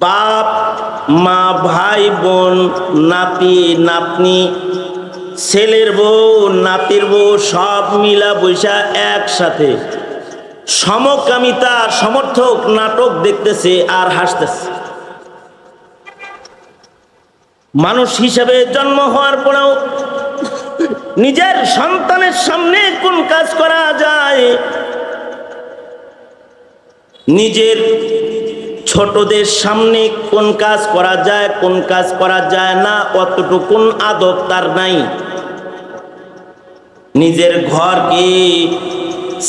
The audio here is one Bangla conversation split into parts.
বাপ মা ভাই বোন নাতি নাতনি ছেলের বউ নাতির বউ সব মিলা বৈশা একসাথে সমকামিতা সমর্থক নাটক দেখতেছে আর হাসতেছে। মানুষ হিসেবে জন্ম হওয়ার পরেও নিজের সন্তানের সামনে কোন কাজ করা যায়, নিজের ছোটদের সামনে কোন কাজ করা যায় কোন কাজ করা যায় না অতটুকুন আদব তার নাই। নিজের ঘরকে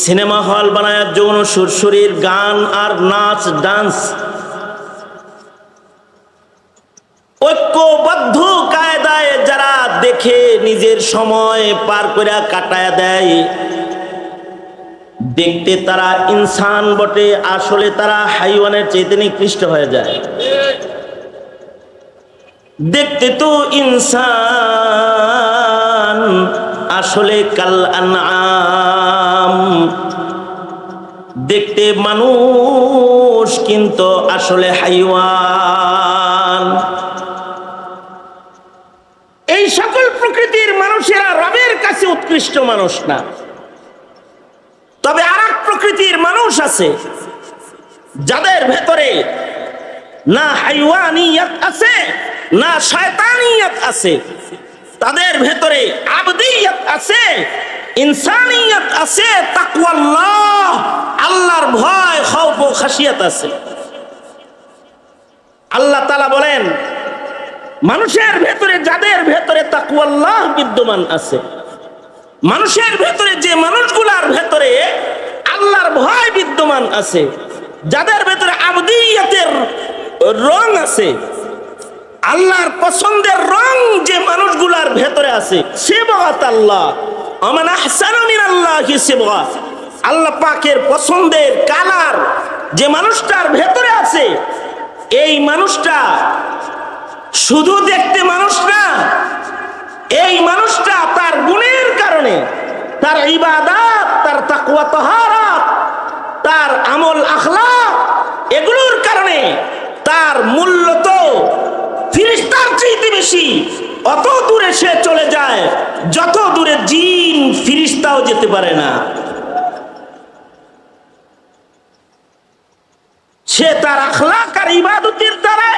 সিনেমা হল বানায় যৌন সুরসুরির গান আর নাচ ডান্স ঐক্যবদ্ধ কায়দায় যারা দেখে নিজের সময় পার করে কাটায় দেয়, দেখতে তারা ইনসান বটে, আসলে তারা হাইওয়ানের চেয়ে নিকৃষ্ট হয়ে যায়। দেখতে তো ইনসান, আসলে কাল আনআম। দেখতে মানুষ কিন্তু আসলে হাইওয়ান। এই সকল প্রকৃতির মানুষেরা রবের কাছে উৎকৃষ্ট মানুষ না। তবে আর এক প্রকৃতির মানুষ আছে যাদের ভেতরে না হাইওয়ানিয়ত আছে না শয়তানিয়ত আছে, তাদের ভেতরে আবদিয়ত আছে, ইনসানিয়ত আছে, তাকওয়াল্লাহ আল্লাহর ভয় খৌফ ও খাশিয়াত আছে। আল্লাহ তাআলা বলেন মানুষের ভেতরে যাদের ভেতরে তাকওয়াল্লাহ বিদ্যমান আছে, মানুষের ভেতরে যে মানুষগুলার ভেতরে আল্লাহর ভয় বিদ্যমান আছে, যাদের ভেতরে আবদিয়তের রং আছে, আল্লাহর পছন্দের রং যে মানুষগুলার ভেতরে আছে, সিবগাত আল্লাহ আমান আহসানু মিনাল্লাহি সিবগা, আল্লাহ পাকের পছন্দের কালার যে মানুষটার ভেতরে আছে, এই মানুষটা শুধু দেখতে মানুষ না, এই মানুষটা তার গুণের কারণে, তার ইবাদত, তার তাকওয়া তাহারাত, তার আমল আখলাক, এগুলোর কারণে তার মূল্য তো ফেরেশতার চাইতে বেশি। অত দূরে সে চলে যায় যত দূরে জিন ফেরেশতাও যেতে পারে না। সে তার আখলাক আর ইবাদতের দ্বারা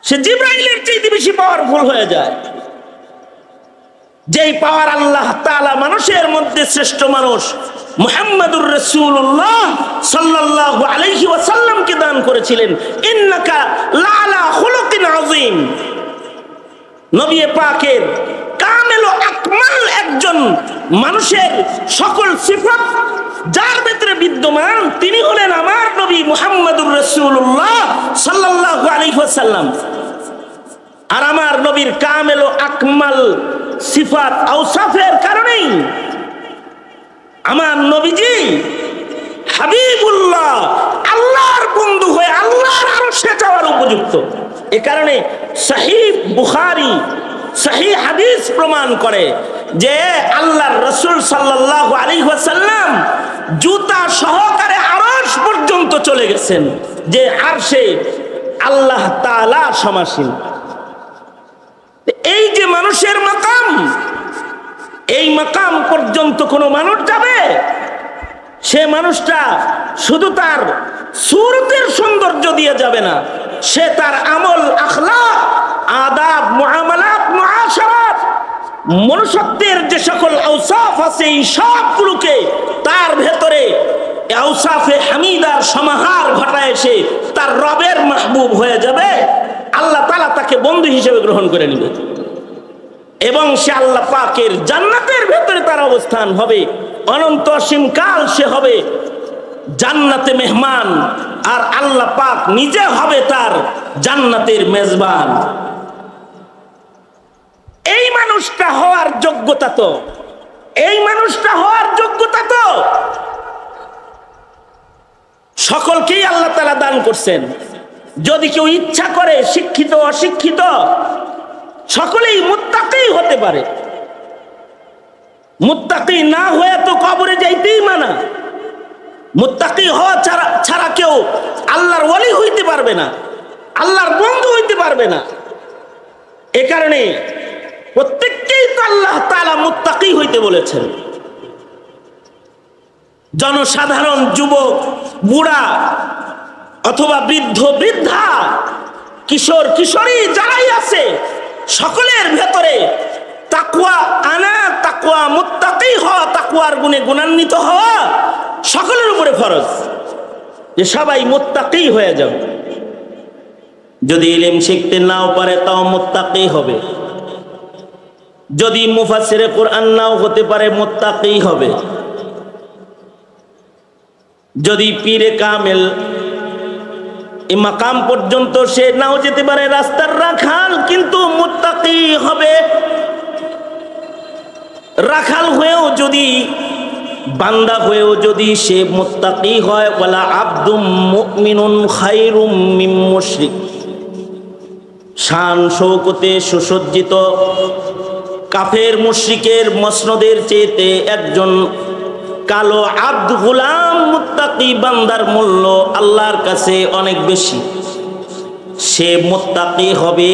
সে জিবরাইলের চাইতে বেশি পাওয়ারফুল হয়ে যায়। যেই পাওয়ার আল্লাহ তাআলা মানুষের মধ্যে শ্রেষ্ঠ মানুষ মুহাম্মদুর রাসূলুল্লাহ সাল্লাল্লাহু আলাইহি ওয়াসাল্লামকে দান করেছিলেন, ইন্নাকা লাআলা খুলুকিন আযীম। নবী পাকের কামেল ও আকমাল একজন মানুষের সকল সিফাত যার ভেতরে বিদ্যমান, তিনি হলেন আমার নবী মুহাম্মদুর রাসূলুল্লাহ সাল্লাল্লাহু আলাইহি ওয়াসাল্লাম। আর আমার নবীর কামেল ও আকমাল সিফাত আওসাফের কারণেই আমার নবীজি হাবিবুল্লাহ, আল্লাহর বন্ধু হয়ে আল্লাহর আরশে যাওয়ার উপযুক্ত। এ কারণে সহিহ বুখারী সহিহ হাদিস প্রমাণ করে যে আল্লাহর রাসূল সাল্লাল্লাহু আলাইহি ওয়াসাল্লাম জুতা সহকারে আরশ পর্যন্ত চলে গেছেন, যে আরশে আল্লাহ তাআলা সমাসীন। এই যে মানুষের মাকাম, এই মাকাম পর্যন্ত কোনো মানুষ যাবে, সে মানুষটা শুধু তার সুরতের সৌন্দর্য দিয়ে যাবে না, সে তার আমল আখলাক আদাব মুআমালাত মুআশারাত মনুষ্যত্বের যে সকল আওসাফ আছে এই সবগুলোকে তার ভেতরে আওসাফে হামিদার সমাহার ঘটায় সে তার রবের মাহবুব হয়ে যাবে। আল্লাহ তাআলা তাকে বন্ধু হিসেবে গ্রহণ করে নেবে এবং সে আল্লাহ পাকের জান্নাতের ভেতরে তার অবস্থান হবে, অনন্ত অসীম কাল সে হবে জান্নাতে মেহমান, আর আল্লাহ পাক নিজে হবে তার জান্নাতের মেজবান। এই মানুষটা হওয়ার যোগ্যতা তো, এই মানুষটা হওয়ার যোগ্যতা তো সকলকেই আল্লাহ তাআলা দান করছেন। যদি কেউ ইচ্ছা করে শিক্ষিত অশিক্ষিত সকলেই মুত্তাকি হতে পারে, মুত্তাকি না হয়ে তো কবরে যাইতেই মানা। মুত্তাকি হওয়া ছাড়া কেউ আল্লাহর ওয়ালি হইতে পারবে না, আল্লাহর বন্ধু হইতে পারবে না। এ কারণে প্রত্যেককেই তো আল্লাহ তাআলা মুত্তাকি হইতে বলেছেন। জনসাধারণ, যুবক, বুড়া অথবা বৃদ্ধ বৃদ্ধা, কিশোর কিশোরী যারাই আছে, সকলের ভেতরে তাকওয়া আনা, তাকওয়া, মুত্তাকি হওয়া, তাকওয়ার গুণে গুণান্বিত হওয়া সকলের উপরে ফরজ, যে সবাই মুত্তাকি হয়ে যাবে। যদি ইলম শিখতে নাও পারে তাও মুত্তাকি হবে, যদি মুফাসসিরে কোরআন নাও হতে পারে মুত্তাকি হবে, যদি পীরে কামেল এই মাকাম পর্যন্ত সে নাও যেতে পারে, রাস্তার রাখাল, কিন্তু মুত্তাকি হবে। রাখাল হয়েও যদি, বান্দা হয়েও যদি সে মুত্তাকি হয়, ওয়ালা আবদুম মুমিনুন খায়রুম মিন মুশরিক, শান শৌকতে সুসজ্জিত কাফের মুশরিকের মসনদের চেয়েতে একজন কালো আব্দ গোলাম মুত্তাকি বান্দার মূল্য আল্লাহর কাছে অনেক বেশি। সে মুত্তাকি হবে,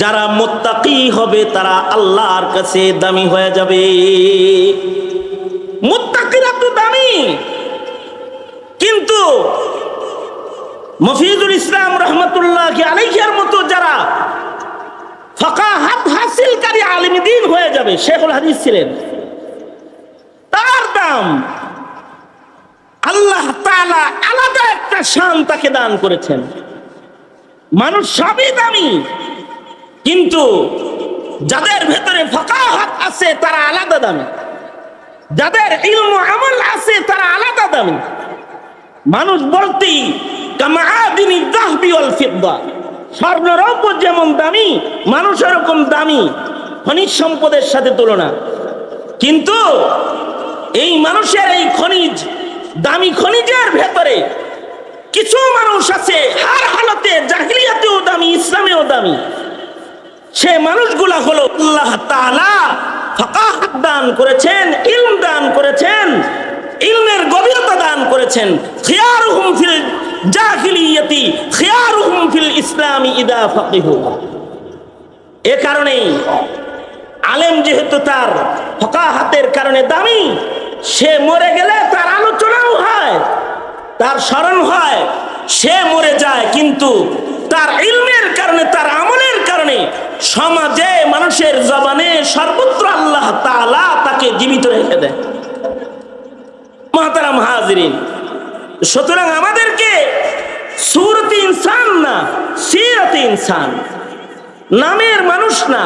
যারা মুত্তাকি হবে তারা আল্লাহর কাছে দামি হয়ে যাবে। মুত্তাকিরা তো দামি, কিন্তু মফিজুল ইসলাম রহমতুল্লাহি আলাইহির মতো যারা ফাকাহাত হাসিলকারী আলিম দ্বীন হয়ে যাবে, শেখুল হাদিস ছিলেন, তার দাম আল্লাহ তাআলা আলাদা একটা শান তাকে দান করেছেন। মানুষ সবই দামি, কিন্তু যাদের ভেতরে ফাকাহাত আছে তারা আলাদা দামি, যাদের ইলম আমল আছে তারা আলাদা দামি। মানুষ বলতেই কামাআদিনি যাহবি ওয়াল ফিদ্দা, স্বর্ণ রৌপ্য যেমন দামি, মানুষ এরকম দামি, খনিজ সম্পদের সাথে তুলনা। কিন্তু এই মানুষের এই খনিজ, দামি খনিজের ভেতরে কিছু মানুষ আছে হার হালতে, জাহিলিয়াতেও দামি, ইসলামেও দামি। সে মানুষগুলা হলো আল্লাহ তাআলা ফাকাহাত দান করেছেন, ইলম দান করেছেন, ইলমের গভীরতা দান করেছেন। খিয়ারুহুম ফিল জাহিলিয়াতি খিয়ারুহুম ফিল ইসলামি ইদা ফাকিহু। এ কারণেই আলেম যেহেতু তার ফাকাহাতের কারণে দামি, সে মরে গেলে তার আলোচনাও হয়, তার স্মরণ হয়, সে মরে যায়, কিন্তু তার ইলমের কারণে, তার আমলের কারণে সমাজে, মানুষের জবানে সর্বত্র আল্লাহ তাআলা তাকে জীবিত রেখে দেয়। মুহতারাম হাজিরিন, সুতরাং আমাদেরকে সূরতে ইনসান না, সিরাতে ইনসান, নামের মানুষ না,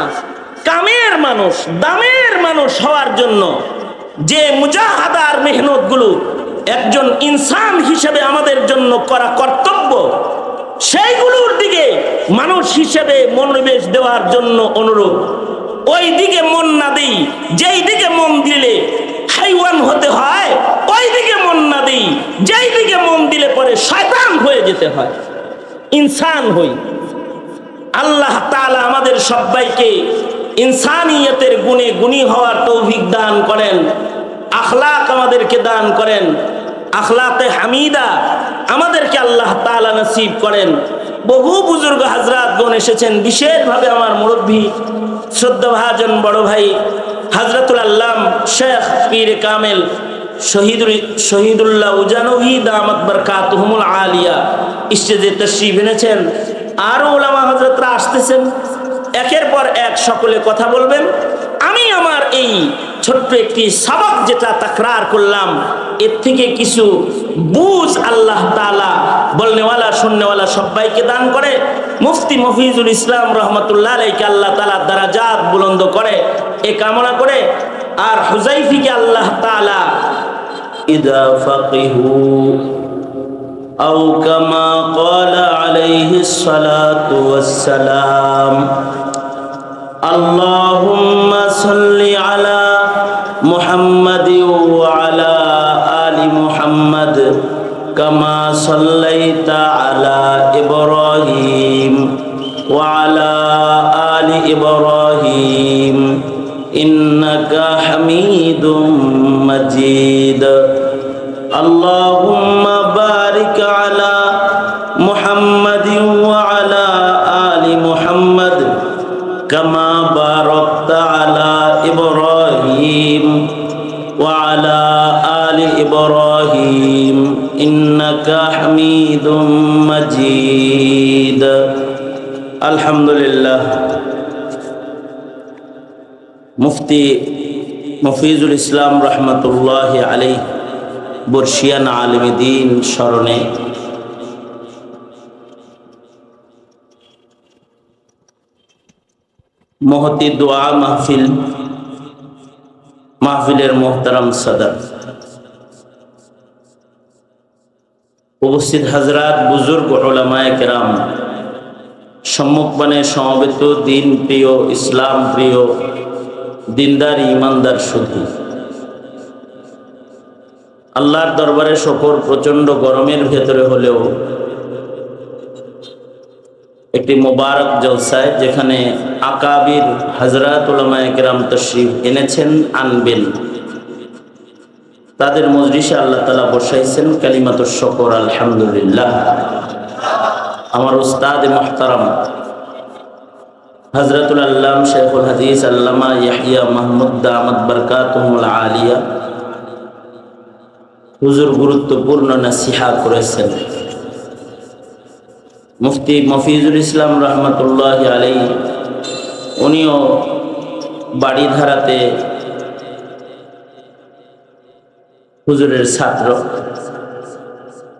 কামের মানুষ, দামের মানুষ হওয়ার জন্য যে মুজাহাদার মেহনত গুলো একজন ইনসান হিসেবে আমাদের জন্য করা কর্তব্য, সেইগুলোর দিকে মানুষ হিসেবে মনোনিবেশ দেওয়ার জন্য অনুরোধ। ওই দিকে মন না দেই, যেই দিকে মন দিলে হাইওয়ান হতে হয়, ওই দিকে মন না দেই, যেই দিকে মন দিলে পরে শয়তান হয়ে যেতে হয়, ইনসান হই। আল্লাহ তাআলা আমাদের সবাইকে ইনসানিয়তের গুণে গুণী হওয়ার তৌফিক দান করেন, আখলাক আমাদেরকে দান করেন, আখলাকে হামিদা আমাদেরকে আল্লাহ তাআলা নসিব করেন। বহু বুজুর্গ হযরতগণ এসেছেন, বিশেষভাবে আমার মুরব্বী শ্রদ্ধাভাজন বড় ভাই হযরতুল আল্লাম শেখ পীর কামেল শহীদুল্লাহ উজানবী দামাত বরকাতুহুমুল আলিয়া স্টেজে তশরিফ এনেছেন। আরো উলামা হযরতরা আসতেছেন, একের পর এক সকলে কথা বলবেন। আমি আমার এই ছোট্ট একটি সবক যেটা তাকরার করলাম, এর থেকে কিছু বুঝ আল্লাহ তাআলা বলনেওয়ালা শুননেওয়ালা সবাইকে দান করে। মুফতি মফিজুল ইসলাম রহমতুল্লাহ আলাইহিকে আল্লাহ তাআলা দারাজাত বুলন্দ করে, এ কামনা করে। আর হুযাইফিকে আল্লাহ তাআলা ইদা ফাকিহু আও কামা ক্বালা আলাইহিস সালাতু ওয়াস সালাম আল্লাহুম্মা সাল্লি আলা মুহাম্মাদি ওয়া আলা আলি মুহাম্মাদ কামা সাল্লাইতা আলা ইব্রাহিম ওয়া আলা আলি ইব্রাহিম ইন্নাকা হামিদুম মাজিদ। কামা বারাকতা আলা ইব্রাহিম ওয়া আলা আলি ইব্রাহিম ইন্নাকা হামিদুম মাজিদ। আলহামদুলিল্লাহ। মুফতি মফিজুল ইসলাম রহমতুল্লাহ আলাইহি বর্ষিয়ান আলিম দ্বীন স্মরণে মহতি দোয়া মাহফিলের মোহতারাম সদর, উপস্থিত হযরত বুজুর্গ উলামায়ে কেরাম, সম্মুখপানে সমবেত দিন প্রিয়, ইসলাম প্রিয়, দিনদার ইমানদার শুধু আল্লাহর দরবারে শকর, প্রচন্ড গরমের ভেতরে হলেও একটি মোবারক জলসায়, যেখানে আকাবির হযরত উলামায়ে কেরাম তশরিফ এনেছেন, আনবেন, তাদের মজলিসে আল্লাহ তাআলা বসাইছেন কালিমাতুশ শুকর আলহামদুলিল্লাহ। আমার উস্তাদ মুহতারাম হযরতুল আল্লাম শেখুল হাদিস আল্লামা ইয়াহইয়া মাহমুদ দামাত বারকাতুহুল আলিয়া হুজুর গুরুত্বপূর্ণ নসিহত করেছেন। মুফতি মফিজুল ইসলাম রহমতুল্লাহ আলাইহি উনিও বাড়িধারাতে হুজুরের ছাত্র।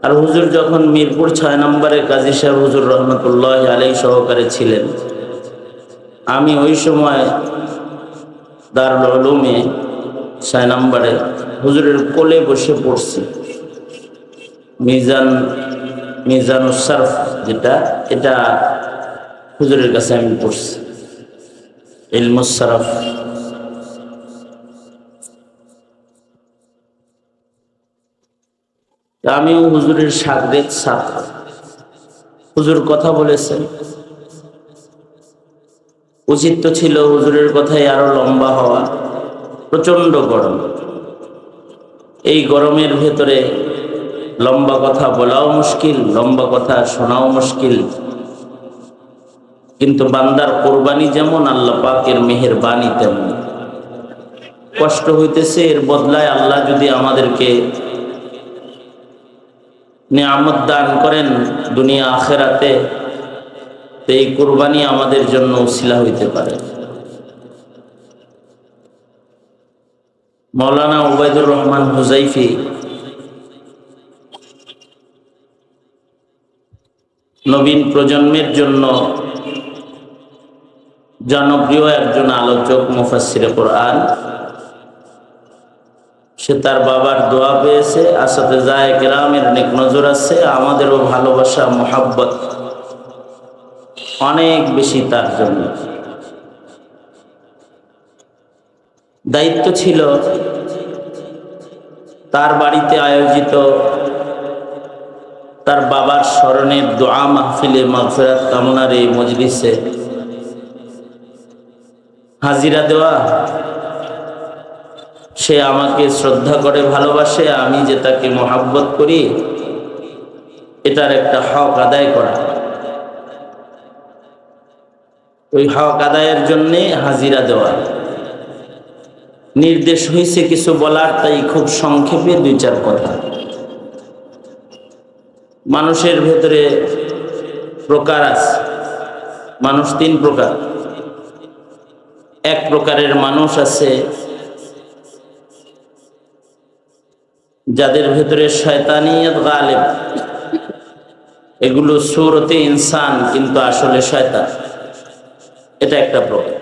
আর হুজুর যখন মিরপুর ৬ নম্বরে কাজী সাহেব হুজুর রহমতুল্লাহ আলাইহি সহকারে ছিলেন, আমি ওই সময় দারুল উলুমে ৬ নম্বরে হুজুরের কোলে বসে পড়ছি। মিজানুস সরফ যেটা, এটা হুজুরের কাছে আমি পড়ছি, ইলমুস সরফ। আমিও হুজুরের শাগরেদ ছাত্র। হুজুর কথা বলেছেন, উচিত তো ছিল হুজুরের কথাই আরো লম্বা হওয়া। প্রচন্ড গরম, এই গরমের ভেতরে লম্বা কথা বলাও মুশকিল, লম্বা কথা শোনাও মুশকিল। কিন্তু বান্দার কোরবানি যেমন, আল্লাহ পাকের মেহেরবানি তেমন। কষ্ট হইতেছে, এর বদলায় আল্লাহ যদি আমাদেরকে নিয়ামত দান করেন দুনিয়া আখেরাতে, তো এই কোরবানি আমাদের জন্য উসিলা হইতে পারে। মাওলানা উবাইদুর রহমান হুযাইফি নবীন প্রজন্মের জন্য জনপ্রিয় একজন আলোচক, মুফাসসিরে কোরআন। সে তার বাবার দোয়া পেয়েছে, আসাতেজায়ে কেরামের নেক নজর আছে, আমাদেরও ভালোবাসা মোহাব্বত অনেক বেশি তার জন্য। দায়িত্ব ছিল তার বাড়িতে আয়োজিত তার বাবার স্মরণের দোয়া মাহফিলে মাগফিরাত কামনার এই মজলিসে হাজিরা দেওয়া। সে আমাকে শ্রদ্ধা করে ভালোবাসে, আমি যে তাকে মহাব্বত করি, এটার একটা হক আদায় করা। ওই হক আদায়ের জন্যে হাজিরা দেওয়া। নির্দেশ হয়েছে কিছু বলার, তাই খুব সংক্ষেপে 2-4 কথা। মানুষের ভেতরে প্রকার আছে, মানুষ 3 প্রকার। এক প্রকারের মানুষ আছে যাদের ভেতরে শয়তানিয়ত গালিব, এগুলো সূরতে ইনসান কিন্তু আসলে শয়তান। এটা একটা প্রকার।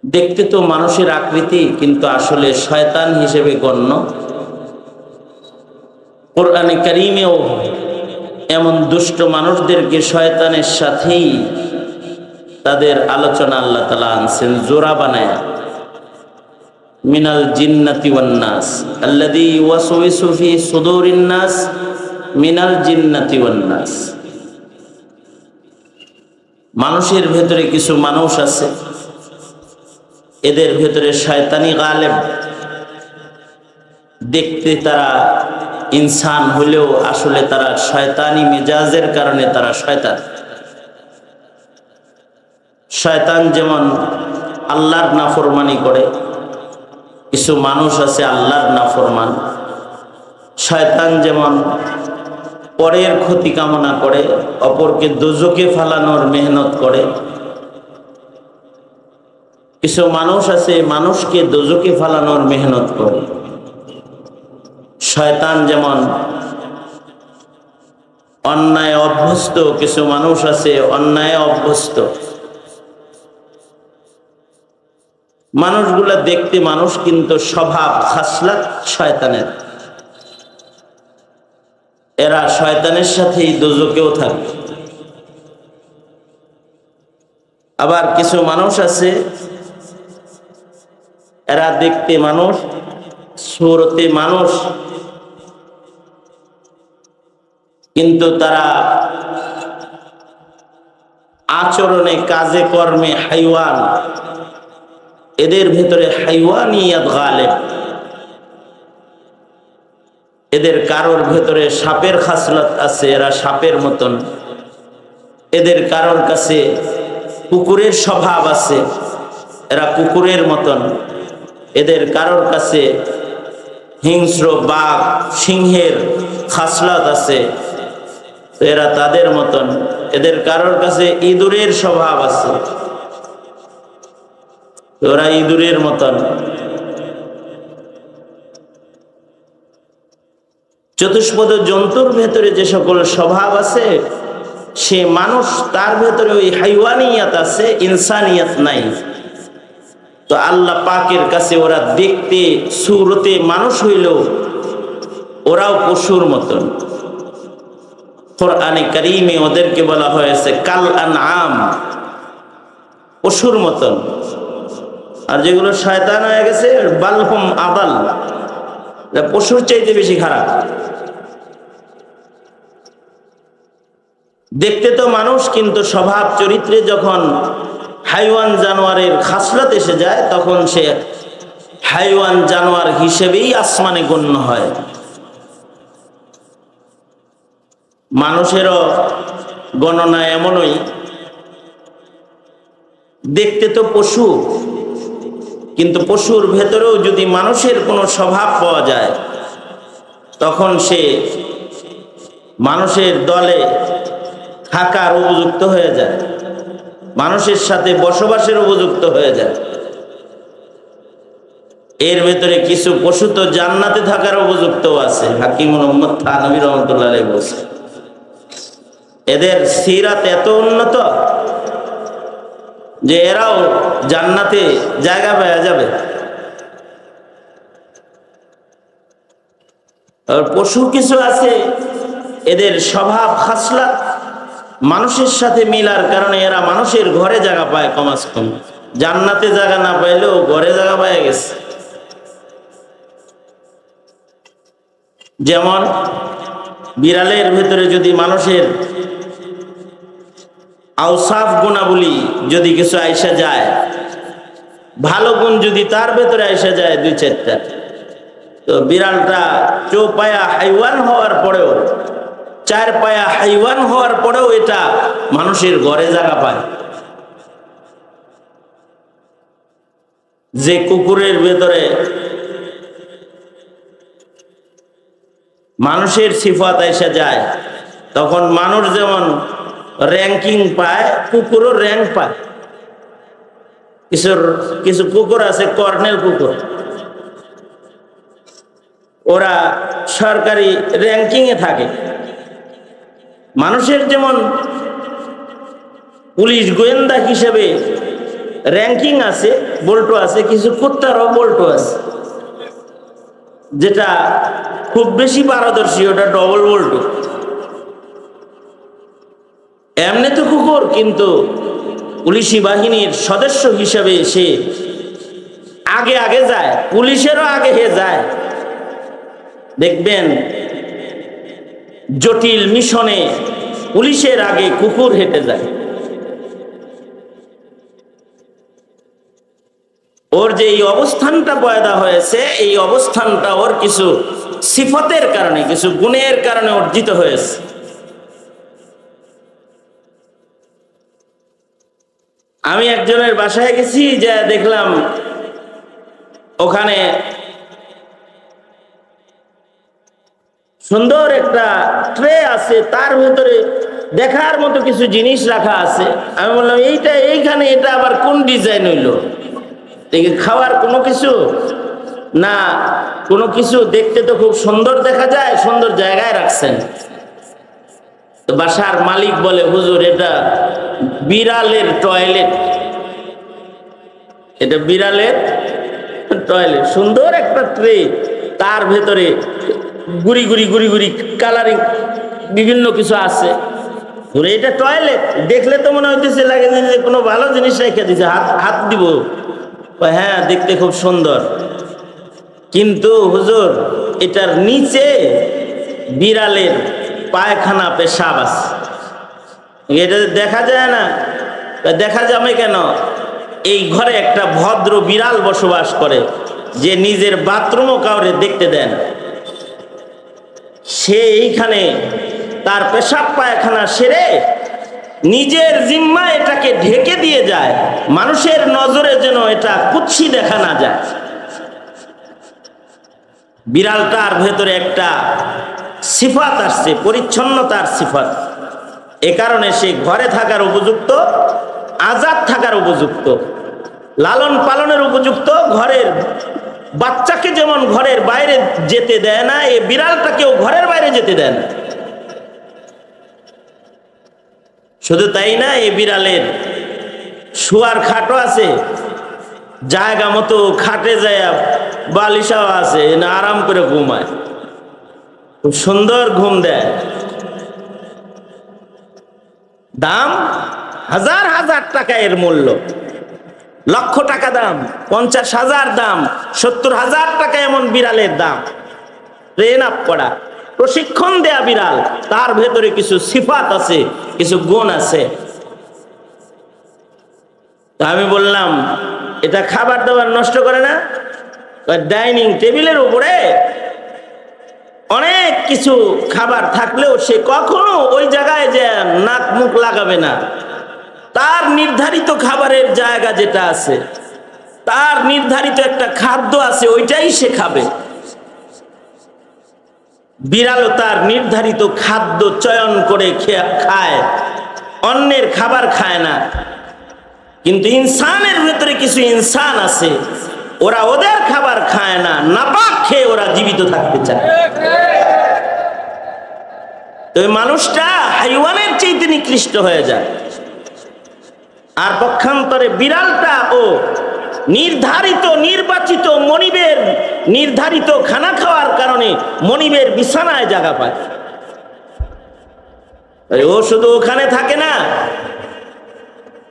দেখতে তো মানুষের আকৃতি, কিন্তু আসলে শয়তান হিসেবে গণ্য। কোরআনে কারীমেও এমন দুষ্ট মানুষদেরকে শয়তানের সাথেই তাদের আলোচনা আল্লাহ তাআলা আনছেন জোড়া বানায়া। মিনাল জিন্নাতি ওয়ান নাস আল্লাযী ওয়াসওয়িসু ফি সুদুরিন নাস মিনাল জিন্নাতি ওয়ান নাস। মানুষের ভেতরে কিছু মানুষ আছে, এদের ভেতরে শয়তানি গালেব। দেখতে তারা ইনসান হলেও আসলে তারা শয়তানি মেজাজের কারণে তারা শয়তান। শয়তান যেমন আল্লাহর নাফরমানি করে, কিছু মানুষ আছে আল্লাহর নাফরমান। শয়তান যেমন পরের ক্ষতি কামনা করে, অপরকে দোজখে ফেলানোর মেহনত করে, কিছু মানুষ আছে মানুষকে দোজখে ফেলানোর মেহনত করে। শয়তান যেমন অন্যায় অভ্যস্ত, কিছু মানুষ আছে অন্যায় অভ্যস্ত। মানুষগুলা দেখতে মানুষ, কিন্তু স্বভাব খাসলাত শয়তানের। এরা শয়তানের সাথেই দোজখেও থাকে। আবার কিছু মানুষ আছে এরা দেখতে মানুষ, সুরতে মানুষ, কিন্তু তারা আচরণে কাজে কর্মে হাইওয়ান। এদের ভেতরে হাইওয়ানিয়াত গালেব। এদের কারোর ভেতরে সাপের খাসলত আছে, এরা সাপের মতন। এদের কারোর কাছে কুকুরের স্বভাব আছে, এরা কুকুরের মতন। এদের কারোর কাছে হিংস্র বাঘ সিংহের খাসলত আছে, এরা তাদের মতন। এদের কারোর কাছে ইঁদুরের স্বভাব আছে, ওরা ইঁদুরের মতন। চতুষ্পদ জন্তুর ভেতরে যে সকল স্বভাব আছে, সে মানুষ, তার ভেতরে ওই হাইওয়ানিয়াত আছে, ইনসানিয়াত নাই। তো আল্লাহ পাকের কাছে ওরা দেখতে সুরতে মানুষ হইলেও ওরাও পশুর মতন। কোরআনে কারীমে ওদেরকে বলা হয়েছে কাল আনআম, পশুর মতন। আর যেগুলো শয়তান হয়ে গেছে বালহুম আদাল, পশুর চাইতে বেশি খারাপ। দেখতে তো মানুষ, কিন্তু স্বভাব চরিত্রে যখন হাইওয়ান জানোয়ারের খাসলত এসে যায়, তখন সে হাইওয়ান জানোয়ার হিসেবেই আসমানে গণ্য হয়। মানুষেরও গণনা এমনই, দেখতে তো পশু, কিন্তু পশুর ভেতরেও যদি মানুষের কোনো স্বভাব পাওয়া যায়, তখন সে মানুষের দলে থাকার উপযুক্ত হয়ে যায়, মানুষের সাথে বসবাসের উপযুক্ত হয়ে যায়। এর ভেতরে কিছু পশু তো জান্নাতে থাকার উপযুক্ত আছে। হাকিম মুহাম্মদ থানভী রহমাতুল্লাহ আলাইহি বলেছেন, এদের সিরাত এত উন্নত যে এরাও জান্নাতে জায়গা পাওয়া যাবে। আর পশু কিছু আছে, এদের স্বভাব খাসলাত মানুষের সাথে মিলার কারণে এরা মানুষের ঘরে জায়গা পায়, কমাস কম। জান্নাতে জায়গা না পাইলেও ঘরে জায়গা পায় গেছে। যেমন বিড়ালের ভেতরে যদি মানুষের আওসাফ গুণাবলী যদি কিছু আইসা যায়, ভালো গুণ যদি তার ভেতরে আইসা যায় দুই চারটা, তো বিড়ালটা চৌপায়া হাইওয়ান হওয়ার পরেও, চার পায়া হাইওয়ান হওয়ার পরেও এটা মানুষের ঘরে জায়গা পায়। যে কুকুরের ভেতরে মানুষের সিফাত এসে যায়, তখন মানুষ যেমন র্যাঙ্কিং পায়, কুকুরও র্যাঙ্ক পায়। কিছু কুকুর আছে কর্নেল কুকুর, ওরা সরকারি র্যাঙ্কিং এ থাকে। মানুষের যেমন পুলিশ গোয়েন্দা হিসেবে র্যাঙ্কিং আছে, বল্টু আছে, কিছু কুত্তারও বল্টু আছে। যেটা খুব বেশি পারদর্শী ওটা ডবল বল্টু। এমনি তো কুকুর, কিন্তু পুলিশি বাহিনীর সদস্য হিসেবে সে আগে আগে যায়, পুলিশেরও আগে হে যায়। দেখবেন জটিল মিশনে পুলিশের আগে কুকুর হেঁটে যায়। ওর যে এই অবস্থানটা পয়দা হয়েছে, এই অবস্থানটা ওর কিছু সিফতের কারণে, কিছু গুণের কারণে অর্জিত হয়েছে। আমি একজনের বাসায় গেছি, যে দেখলাম ওখানে সুন্দর একটা ট্রে আছে, তার ভেতরে দেখার মতো কিছু জিনিস রাখা আছে। আমি বললাম এইখানে এটা আবার কোন ডিজাইন হইলো? খাওয়ার কোনো কিছু না, কোনো কিছু দেখতে তো খুব সুন্দর দেখা যায়, সুন্দর জায়গায় রাখছেন। তো বাসার মালিক বলে, হুজুর এটা বিড়ালের টয়লেট, এটা বিড়ালের টয়লেট। সুন্দর একটা ট্রে, তার ভেতরে গুড়ি গুড়ি গুড়ি গুড়ি কালারিং বিভিন্ন কিছু আছে। এটা টয়লেট দেখলে তো মনে হইতেছে লাগে যে কোনো ভালো জিনিস রেখে দিছে, হাত দিব। হ্যাঁ, দেখতে খুব সুন্দর, কিন্তু হুজুর এটার নিচে বিড়ালের পায়খানা পেশাব আছে। এটা দেখা যায় না? দেখা যাবে কেন? এই ঘরে একটা ভদ্র বিড়াল বসবাস করে, যে নিজের বাথরুমও কাউরে দেখতে দেন। সে এইখানে তার পেশাব পায়খানা সেরে নিজের জিম্মা এটাকে ঢেকে দিয়ে যায়, মানুষের নজরে যেন এটা কুৎসি দেখা না যায়। বিড়ালটার ভেতরে একটা সিফাত আসছে, পরিচ্ছন্নতার সিফাত। এ কারণে সে ঘরে থাকার উপযুক্ত, আজাদ থাকার উপযুক্ত, লালন পালনের উপযুক্ত। ঘরের বাচ্চাকে যেমন ঘরের বাইরে যেতে দেয় না, এই বিড়ালটাকেও ঘরের বাইরে যেতে দেয় না। শুধু তাই না, এই বিড়ালের শোয়ার খাটও আছে, জায়গা মতো খাটে যায়, বালিশাও আছে, না আরাম করে ঘুমায়, খুব সুন্দর ঘুম দেয়। দাম হাজার হাজার টাকা এর মূল্য, লক্ষ টাকা দাম, 50,000 দাম, 70,000 টাকা এমন বিড়ালের দাম। ট্রেন আপ করা, প্রশিক্ষণ দেয়া বিড়াল, তার ভেতরে কিছু সিফাত আছে, কিছু গুণ আছে। আমি বললাম, এটা খাবার দাবার নষ্ট করে না? ডাইনিং টেবিলের উপরে অনেক কিছু খাবার থাকলেও সে কখনো ওই জায়গায় যে নাক মুখ লাগাবে না। তার নির্ধারিত খাবারের জায়গা যেটা আছে, তার নির্ধারিত একটা খাদ্য আছে, ওইটাই সে খাবে। বিড়ালও তার নির্ধারিত খাদ্য চয়ন করে খায়, অন্যের খাবার খায় না। কিন্তু ইনসানের ভেতরে কিছু ইনসান আছে, ওরা ওদের খাবার খায় না, নাপাক খেয়ে ওরা জীবিত থাকতে চায়। তো মানুষটা হাইওয়ানের চেয়ে নিকৃষ্ট হয়ে যায়। আর পক্ষান্তরে বিড়ালটা ও নির্ধারিত নির্বাচিত মনিবের নির্ধারিত খানা খাওয়ার কারণে মনিবের বিছানায় জায়গা পায়। ও শুধু ওখানে থাকে না,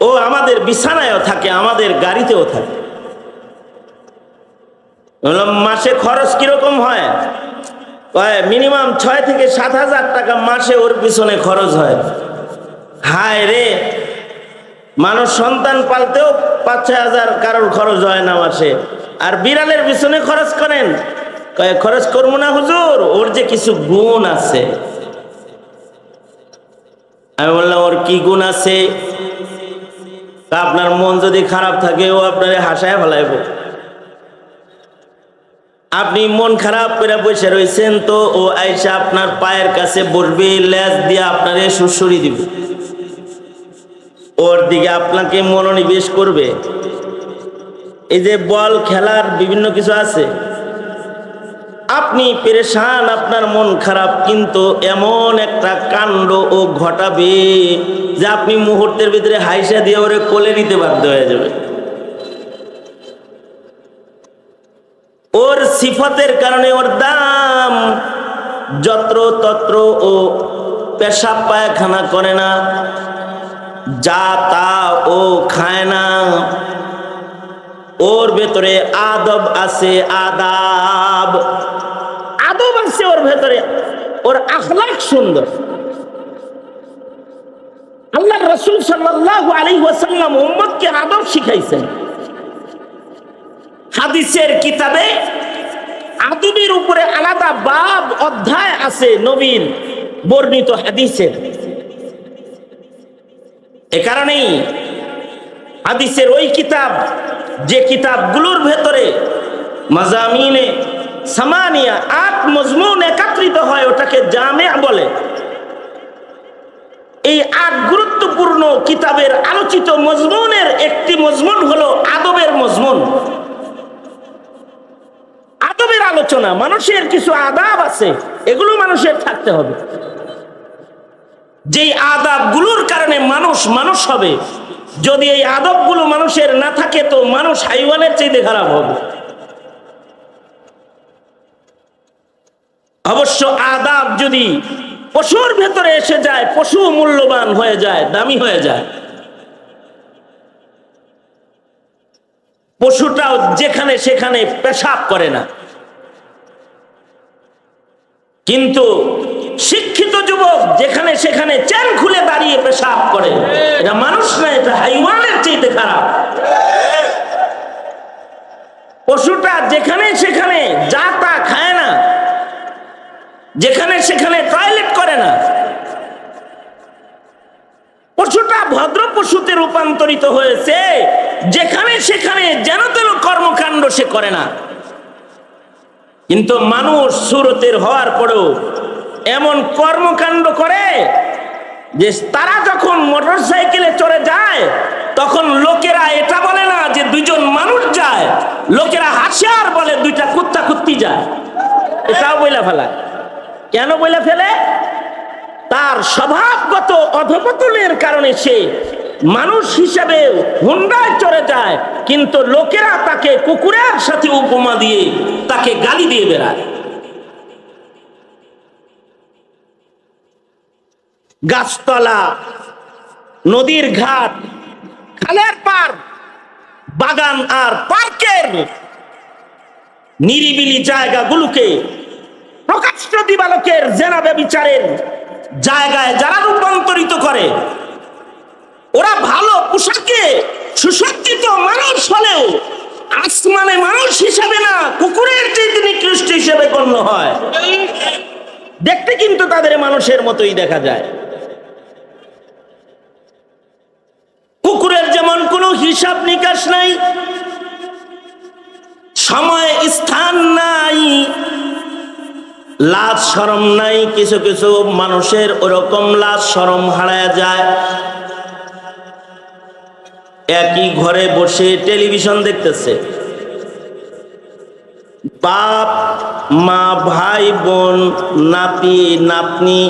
ও আমাদের বিছানায়ও থাকে, আমাদের গাড়িতেও থাকে। মাসে খরচ কিরকম হয়? মিনিমাম 6 থেকে 7,000 টাকা মাসে ওর পিছনে খরচ হয়। হায় রে, মানুষ সন্তান পালতেও 5-6 হাজার কারোর খরচ হয় না মাসে, আর বিড়ালের পিছনে খরচ করেন? খরচ করবো না হুজুর, ওর যে কিছু গুণ আছে। আমি বললাম, ওর কি গুণ আছে? আপনার মন যদি খারাপ থাকে, ও আপনারে হাসায় ফেলাইব। আপনি মন খারাপ করে বসে রয়েছেন, তো ও আইসা আপনার পায়ের কাছে বসবে, লেজ দিয়ে আপনারে সুড়সুড়ি দিবে, ওর দিকে আপনাকে মনোনিবেশ করবে। এই যে বল খেলার বিভিন্ন কিছু আছে, আপনি পেরেশান, আপনার মন খারাপ, কিন্তু এমন একটা কাণ্ড ও ঘটাবে যে আপনি মুহূর্তের ভিতরে হাইসা দিয়ে ওরে কোলে নিতে বাধ্য হয়ে যাবে। ওর সিফাতের কারণে ওর দাম। যত্র তত্র ও পেশাব পায়খানা করে না, যা তা ও খায় না, ওর ভেতরে আদব আছে, আদব আছে ওর ভেতরে, ওর আখলাক সুন্দর। আল্লাহ রাসূল সাল্লাল্লাহু আলাইহি ওয়াসাল্লাম উম্মতকে আদব শিখাইছেন। হাদিসের কিতাবে আদবের উপরে আলাদা বাব অধ্যায় আছে নবীর বর্ণিত হাদিসের। এ কারণেই হাদিসের ওই কিতাব যে কিতাবগুলোর ভেতরে মাজামিনে সামানিয়া 8 মজমুন একত্রিত হয় ওটাকে জামিয়া বলে। এই 8 গুরুত্বপূর্ণ কিতাবের আলোচিত মজমুনের একটি মজমুন হলো আদবের মজমুন। আদবের আলোচনা, মানুষের কিছু আদাব আছে, এগুলো মানুষের থাকতে হবে। যেই আদাবগুলোর কারণে মানুষ মানুষ হবে, যদি এই আদবগুলো মানুষের না থাকে তো মানুষ হাইওয়ানের চাইতে খারাপ হবে। অবশ্য আদাব যদি পশুর ভেতরে এসে যায়, পশু মূল্যবান হয়ে যায়, দামি হয়ে যায়। পশুটাও যেখানে সেখানে পেশাব করে না, কিন্তু শিক্ষিত যুবক যেখানে সেখানে চেন খুলে দাঁড়িয়ে পেশাব করে, এটা মানুষ না, এটা হাইওয়ানের চাইতে খারাপ। পশুটা যেখানে সেখানে যা তা খায় না, যেখানে সেখানে টয়লেট করে না, পশুটা ভদ্র পশুতে রূপান্তরিত হয়েছে, যেখানে সেখানে যেন তেন কর্মকাণ্ড সে করে না। কিন্তু মানুষ সুরতের হওয়ার পরেও এমন কর্মকাণ্ড করে যে তারা যখন মোটরসাইকেলে চড়ে যায় তখন লোকেরা এটা বলে না যে দুইজন মানুষ যায়, লোকেরা হাসে আর বলে দুইটা কুত্তা কুত্তি যায়। এটাও বইলা ফেলা। কেন বইলা ফেলে? তার স্বভাবগত অধপতনের কারণে সে মানুষ হিসেবে হুন্ডায় চড়ে যায়, কিন্তু লোকেরা তাকে কুকুরের সাথে উপমা দিয়ে তাকে গালি দিয়ে বেড়ায়। গাছতলা, নদীর ঘাট, খালের পার, বাগান আর পার্কের নিরিবিলি জায়গাগুলোকে প্রকাশ্য দিবালোকের জেনা ব্যভিচারের জায়গায় যারা রূপান্তরিত করে, ওরা ভালো পোশাকে সুসজ্জিত মানুষ হলেও আসমানে মানুষ হিসাবে না, কুকুরের চেয়ে নিকৃষ্ট হিসেবে গণ্য হয়। দেখতে কিন্তু তাদের মানুষের মতোই দেখা যায়। কুকুরের যেমন কোনো হিসাব নিকাশ নাই, সময় স্থান নাই, লাজ শরম নাই, কিছু কিছু মানুষের ওরকম লাজ শরম হারায় যায়। একই ঘরে বসে টেলিভিশন দেখতেছে, বাপ মা ভাই বোন নাতি নাতনি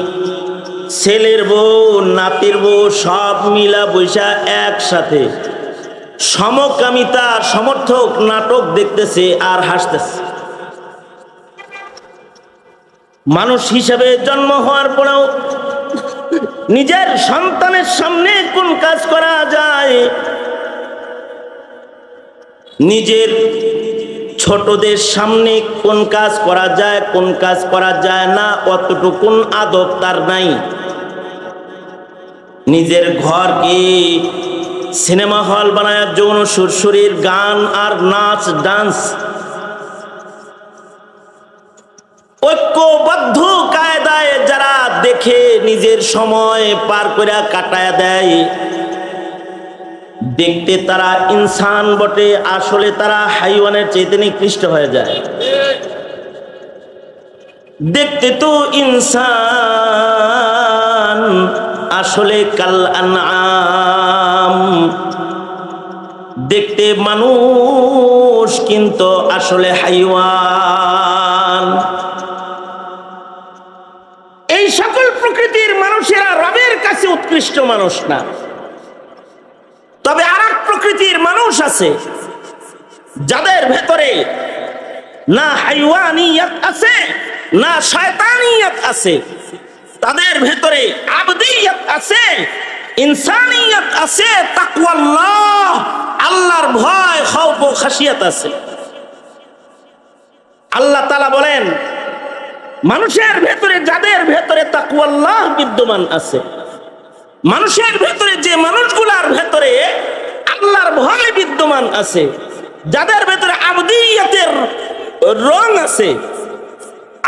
ছেলের বউ নাতির বউ সব মিলা বৈশা একসাথে সমকামিতা সমর্থক নাটক দেখতেছে আর হাসতেছে। মানুষ হিসেবে জন্ম হওয়ার পরেও নিজের সন্তানের সামনে কোন কাজ করা যায়, নিজের ছোটদের সামনে কোন কাজ করা যায় কোন কাজ করা যায় না, অতটুকুন আদব তার নাই। নিজের ঘরকে সিনেমা হল বানায় যৌন সুরসুরির গান আর নাচ ডান্স ঐক্যবদ্ধ কায়দায় যারা দেখে নিজের সময় পার করে কাটায় দেয়, দেখতে তারা ইনসান বটে, আসলে তারা হাইওয়ানের চেয়ে নিকৃষ্ট হয়ে যায়। দেখতে তো ইনসান, আসলে কাল আনআম। দেখতে মানুষ কিন্তু আসলে হাইওয়ান। এই সকল প্রকৃতির মানুষেরা রবের কাছে উৎকৃষ্ট মানুষ না। তবে আর এক প্রকৃতির মানুষ আছে যাদের ভেতরে না হাইওয়ানিয়ত আছে না শয়তানিয়ত আছে, তাদের ভেতরে আবদিয়ত আছে, ইনসানিয়ত আছে, তাকওয়াল্লাহ আল্লাহর ভয় খৌফ ও খাশিয়াত আছে। আল্লাহ তাআলা বলেন মানুষের ভেতরে যাদের ভেতরে তাকওয়াল্লাহ বিদ্যমান আছে, মানুষের ভেতরে যে মানুষগুলার ভেতরে আল্লাহর ভয় বিদ্যমান আছে, যাদের ভেতরে আবদিয়তের রং আছে,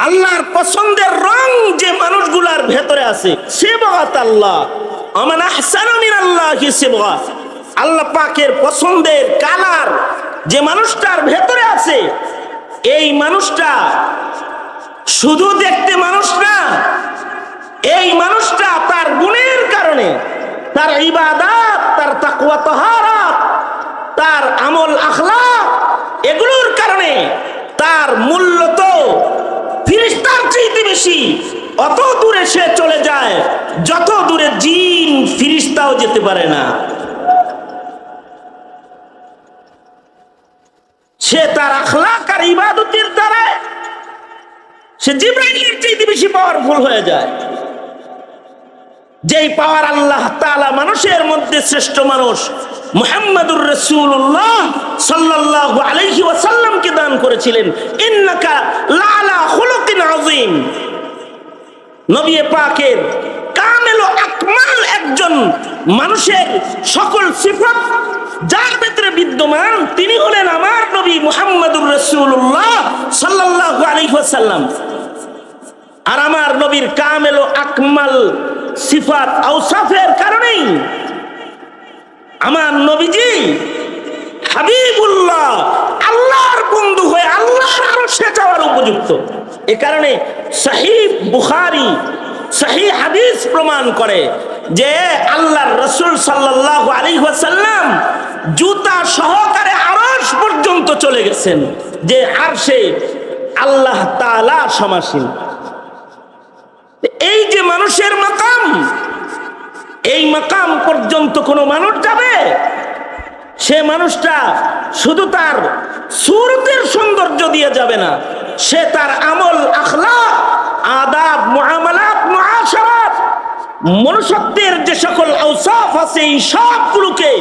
আল্লাহর পছন্দের রং যে মানুষগুলার ভেতরে আছে, সিবগাত আল্লাহ, আমান আহসানু মিনাল্লাহি সিবগা, আল্লাহ পাকের পছন্দের কালার যে মানুষটার ভেতরে আছে, এই মানুষটা শুধু দেখতে মানুষ না, এই মানুষটা তার গুণের কারণে, তার ইবাদত, তার তাকওয়া তাহারাত, তার আমল আখলাক, এগুলোর কারণে তার মূল্য তো ফেরেশতার চাইতে বেশি। অত দূরে সে চলে যায় যত দূরে জিন ফেরেশতাও যেতে পারে না। সে তার আখলাক আর ইবাদতের দ্বারা সে জিবরাইলের চাইতে বেশি পাওয়ারফুল হয়ে যায়। যেই পাওয়ার আল্লাহ তাআলা মানুষের মধ্যে শ্রেষ্ঠ মানুষ মুহাম্মদুর রাসূলুল্লাহ সাল্লাল্লাহু আলাইহি ওয়াসাল্লামকে দান করেছিলেন। ইন্নাকা লাআলা খুলুকিন আযীম। নবী পাকের কামেল ও আকমাল একজন মানুষের সকল সিফাত যার ভিতরে বিদ্যমান, তিনি হলেন আমার নবী মুহাম্মদুর রাসূলুল্লাহ সাল্লাল্লাহু আলাইহি ওয়াসাল্লাম। আর আমার নবীর কামেল ও আকমাল সিফাত আওসাফের কারণেই আমার নবীজি হাবিবুল্লাহ, আল্লাহর বন্ধু হয়ে আল্লাহর আরশে যাওয়ার উপযুক্ত। এ কারণে সহিহ বুখারী, সহিহ হাদিস প্রমাণ করে যে আল্লাহর রাসূল সাল্লাল্লাহু আলাইহি ওয়াসাল্লাম জুতা সহকারে আরশ পর্যন্ত চলে গেছেন, যে আরশে আল্লাহ তাআলা সমাসীন। এই যে মানুষের মাকাম, এই মাকাম পর্যন্ত কোন মানুষ যাবে, সে মানুষটা শুধু তার সুরতের সৌন্দর্য দিয়ে যাবে না, সে তার আমল আখলাক, আদাব, মুআমালাত, মুআশারাত, মনুষ্যত্বের যে সকল আওসাফ আছে, এই সবগুলোকে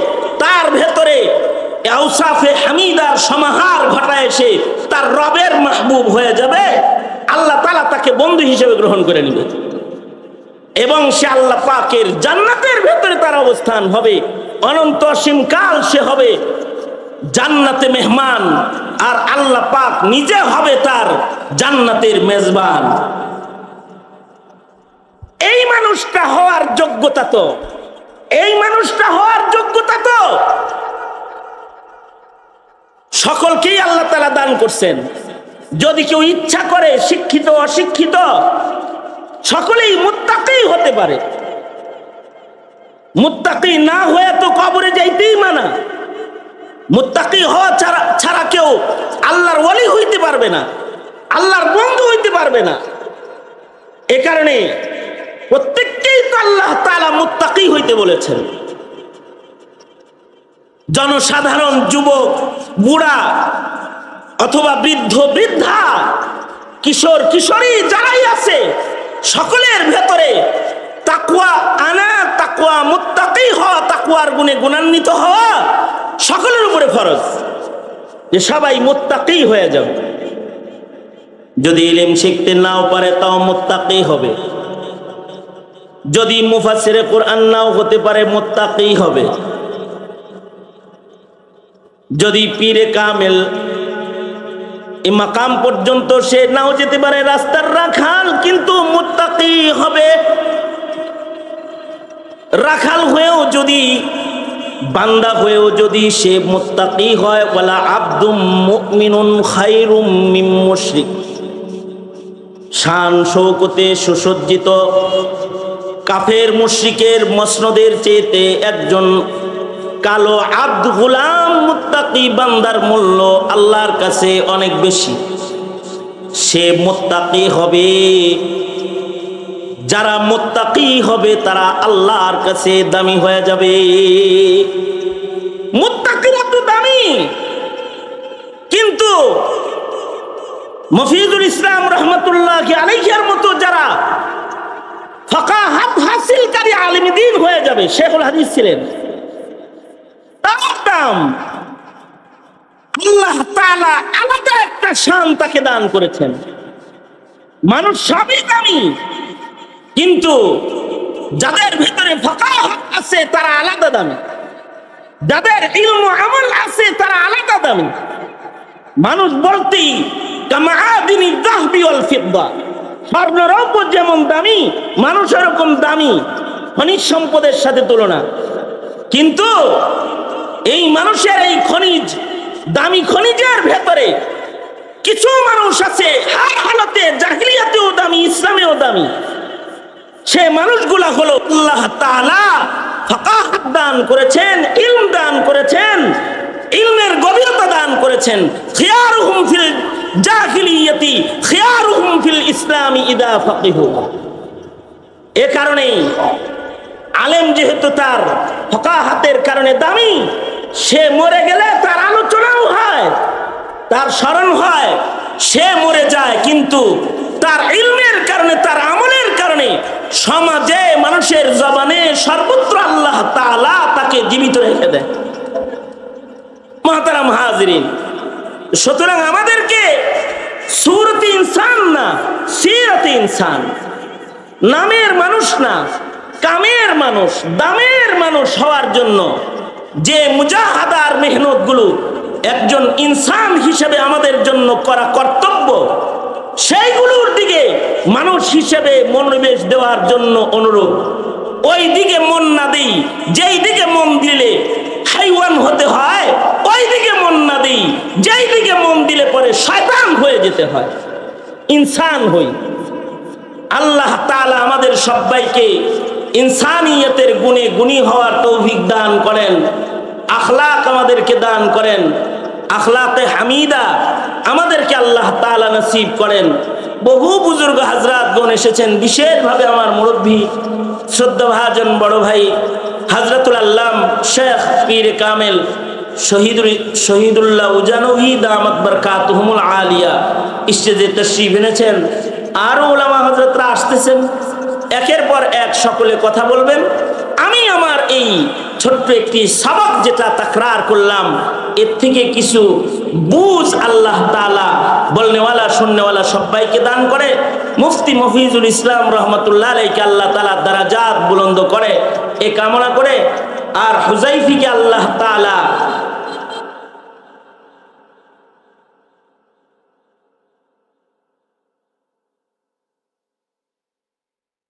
তার ভেতরে আওসাফে হামিদার সমাহার ঘটায় সে তার রবের মাহবুব হয়ে যাবে। আল্লাহ তাআলা তাকে বন্ধু হিসেবে গ্রহণ করে নেবে এবং সে আল্লাহ পাকের জান্নাতের ভেতরে তার অবস্থান হবে। অনন্ত অসীম কাল সে হবে জান্নাতে মেহমান, আর আল্লাহ পাক নিজে হবে তার জান্নাতের মেজবান। এই মানুষটা হওয়ার যোগ্যতা তো, এই মানুষটা হওয়ার যোগ্যতা তো সকলকেই আল্লাহ তাআলা দান করছেন। যদি কেউ ইচ্ছা করে, শিক্ষিত অশিক্ষিত সকলেই মুত্তাকি হতে পারে। মুত্তাকি না হয়ে তো কবরে যাইতেই মানা। মুত্তাকি হওয়া ছাড়া কেউ আল্লাহর ওলি হইতে পারবে না, আল্লাহর বন্ধু হইতে পারবে না। এ কারণে প্রত্যেককেই তো আল্লাহ তাআলা মুত্তাকি হইতে বলেছেন। জনসাধারণ, যুবক, বুড়া অথবা বৃদ্ধ বৃদ্ধা, কিশোর কিশোরী যারাই আছে, সকলের ভেতরে তাকওয়া আনা, তাকওয়া, মুত্তাকি হওয়া, তাকওয়ার গুণে গুণান্বিত হওয়া সকলের উপরে ফরজ, যে সবাই মুত্তাকি হয়ে যাবে। যদি ইলম শিখতে নাও পারে তাও মুত্তাকি হবে, যদি মুফাসসিরে কোরআন নাও হতে পারে মুত্তাকি হবে, যদি পীরে কামেল এই মাকাম পর্যন্ত সে নাও যেতে পারে, রাস্তার রাখাল, কিন্তু মুত্তাকি হবে। রাখাল হয়েও যদি, বান্দা হয়েও যদি সে মুত্তাকি হয়, ওয়ালা আবদুম মুমিনুন খায়রুম মিন মুশরিক, শান শৌকতে সুসজ্জিত কাফের মুশরিকের মসনদের চেয়েতে একজন কালো আব্দ গোলাম মুত্তাকি বান্দার মূল্য আল্লাহর কাছে অনেক বেশি। সে মুত্তাকি হবে, যারা মুত্তাকি হবে তারা আল্লাহর কাছে দামি হয়ে যাবে। মুত্তাকিরা তো দামি, কিন্তু মফিজুল ইসলাম রহমতুল্লাহি আলাইহির মতো যারা ফাকাহাত হাসিলকারী আলিম দ্বীন হয়ে যাবে, শেখুল হাদিস ছিলেন, আল্লাহ তাআলা আলাদা একটা শান তাকে দান করেছেন। মানুষ সবই দামি, কিন্তু যাদের ভিতরে ফাকাহাত আছে তারা আলাদা দামি, যাদের ইলম আমল আছে তারা আলাদা দামি। মানুষ বলতেই কামাআদিনি যাহবি ওয়াল ফিদ্দা, স্বর্ণ রৌপ্য যেমন দামি, মানুষ এরকম দামি, খনিজ সম্পদের সাথে তুলনা। কিন্তু এই মানুষের এই খনিজ, দামি খনিজের ভেতরে কিছু মানুষ আছে হার হালতে, জাহিলিয়াতেও দামি, ইসলামেও দামি। সে মানুষগুলা হলো আল্লাহ তাআলা ফাকাহাত দান করেছেন, ইলম দান করেছেন, ইলমের গভীরতা দান করেছেন। খিয়ারুহুম ফিল জাহিলিয়াতি খিয়ারুহুম ফিল ইসলামি ইদা ফাকিহু। এ কারণেই আলেম যেহেতু তার ফাকাহাতের কারণে দামি, সে মরে গেলে তার আলোচনাও হয়, তার স্মরণ হয়, সে মরে যায়, কিন্তু তার ইলমের কারণে, তার আমলের কারণে সমাজে মানুষের জবানে সর্বত্র আল্লাহ তাআলা তাকে জীবিত রেখে দেয়। মুহতারাম হাজিরিন, সুতরাং আমাদেরকে সূরতে ইনসান না, সিরাতে ইনসান, নামের মানুষ না, কামের মানুষ, দামের মানুষ হওয়ার জন্য যে মুজাহাদার মেহনত গুলো একজন ইনসান হিসেবে আমাদের জন্য করা কর্তব্য, সেইগুলোর দিকে মানুষ হিসেবে মনোনিবেশ দেওয়ার জন্য অনুরোধ। ওই দিকে মন না দিই, যেই দিকে মন দিলে হাইওয়ান হতে হয়, ওই দিকে মন না দিই, যেই দিকে মন দিলে পরে শয়তান হয়ে যেতে হয়, ইনসান হই। আল্লাহ তাআলা আমাদের সবাইকে ইনসানিয়তের গুণে গুণী হওয়ার তৌফিক দান করেন, আখলাক আমাদেরকে দান করেন, আখলাকে হামিদা আমাদেরকে আল্লাহ তাআলা নসিব করেন। বহু বুজুর্গ হযরতগণ এসেছেন, বিশেষভাবে আমার মুরব্বী শ্রদ্ধাভাজন বড় ভাই হযরতুল আল্লাম শেখ পীর কামেল শহীদুল্লাহ উজানবী দামাত বরকাতুহুমুল আলিয়া স্টেজে তশরিফ এনেছেন। আরো উলামা হযরতরা আসতেছেন, একের পর এক সকলে কথা বলবেন। আমি আমার এই ছোট্ট একটি সবক যেটা তাকরার করলাম, এর থেকে কিছু বুঝ আল্লাহ তাআলা বলনেওয়ালা শুননেওয়ালা সবাইকে দান করে। মুফতি মফিজুল ইসলাম রহমতুল্লাহ আলাইহি আল্লাহ তাআলা দারাজাত বুলন্দ করে, এ কামনা করে। আর হুযাইফিকে আল্লাহ তাআলা